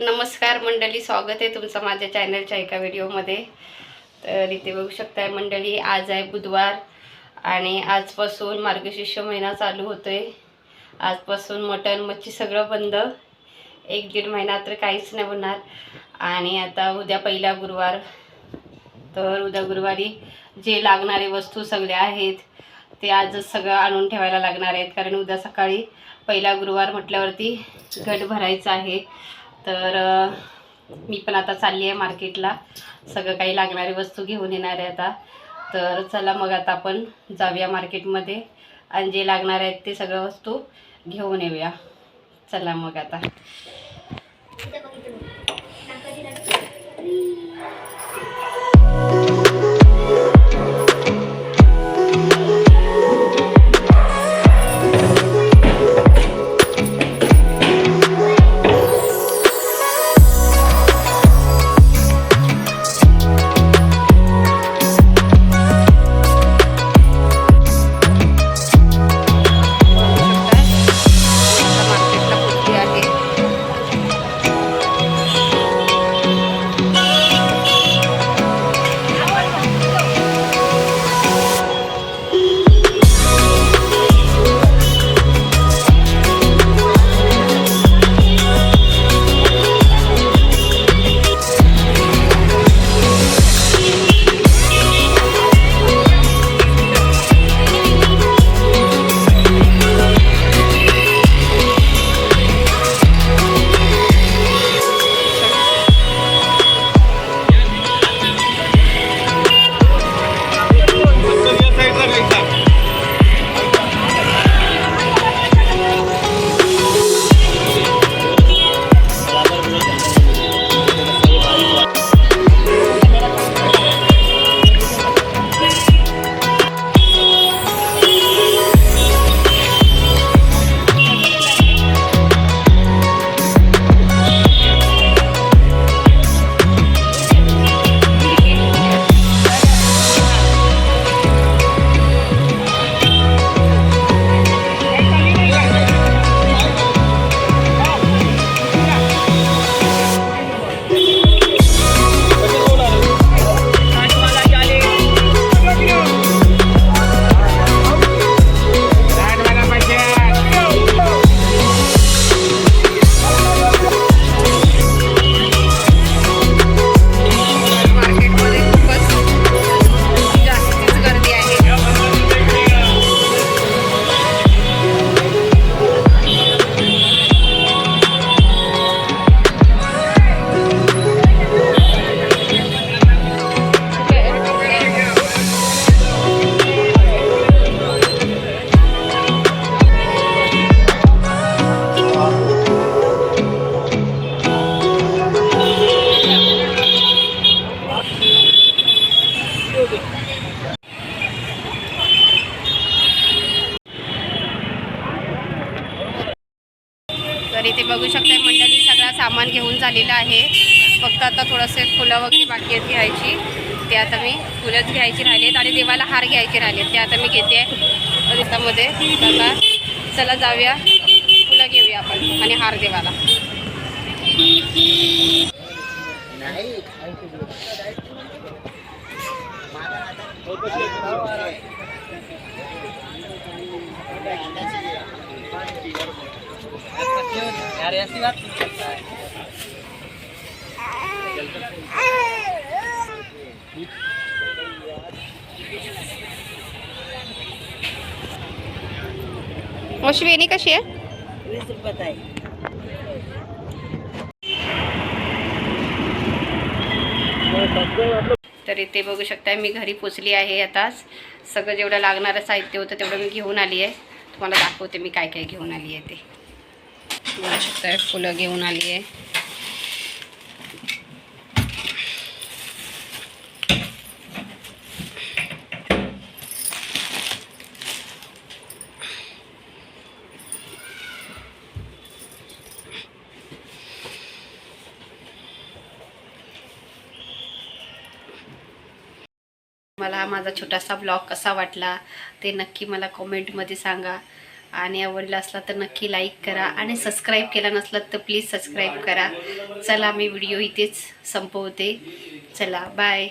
नमस्कार मंडळी, स्वागत आहे तुमचं माझ्या चॅनलच्या एका व्हिडिओमध्ये। तर इथे बघू शकताय मंडळी, आज आहे बुधवार आणि आजपासून मार्गशीर्ष महिना चालू होतोय। आजपासून मटण मच्छी सगळं बंद, 1-1.5 महिना तर काहीच नाही होणार। आणि आता उद्या पहिला गुरुवार, तर उद्या गुरुवारी जे लागणारे वस्तू सगळे आहेत ते आजच सगळं आणून ठेवायला लागणार आहेत, कारण उद्या सकाळी पहिला गुरुवार म्हटल्यावरती घट भरायचं आहे। तर मी पण आता चालली आहे मार्केटला, सगळं काही लागणारी वस्तू घेऊन येणार आहे आता। तर चला मग आता आपण जाऊया मार्केटमध्ये आणि जे लागणार आहेत ते सगळं वस्तू घेऊन येऊया। चला मग आता तर इथे बघू शकताय मंडळी, सगळं सामान घेऊन झालेलं आहे। फक्त आता थोडेसे फुलं वगैरे बाकी आहेत घ्यायची, ते आता मी फुलंच घ्यायची राहिलेत आणि देवाला हार घ्यायचे राहिलेत, ते आता मी घेते आहे त्यामध्ये। आता चला जाऊया, फुलं घेऊया आपण आणि हार देवाला। यार ऐसी बात वेणी कशी आहे? 20 रुपये आहे। तर इथे बघू शकता मी घरी पोचली आहे आताच। सगळं जेवढं लागणारं साहित्य होतं तेवढं मी घेऊन आली आहे। तुम्हाला दाखवते मी काय काय घेऊन आली आहे ते। बघू शकता फुलं घेऊन आली आहे। मला माझा छोटासा ब्लॉग कसा वाटला ते नक्की मला कमेंटमध्ये सांगा। आणि आवडला असला तर नक्की लाईक करा आणि सबस्क्राईब केला नसला तर प्लीज सबस्क्राईब करा. चला मी व्हिडिओ इथेच संपवते. चला बाय.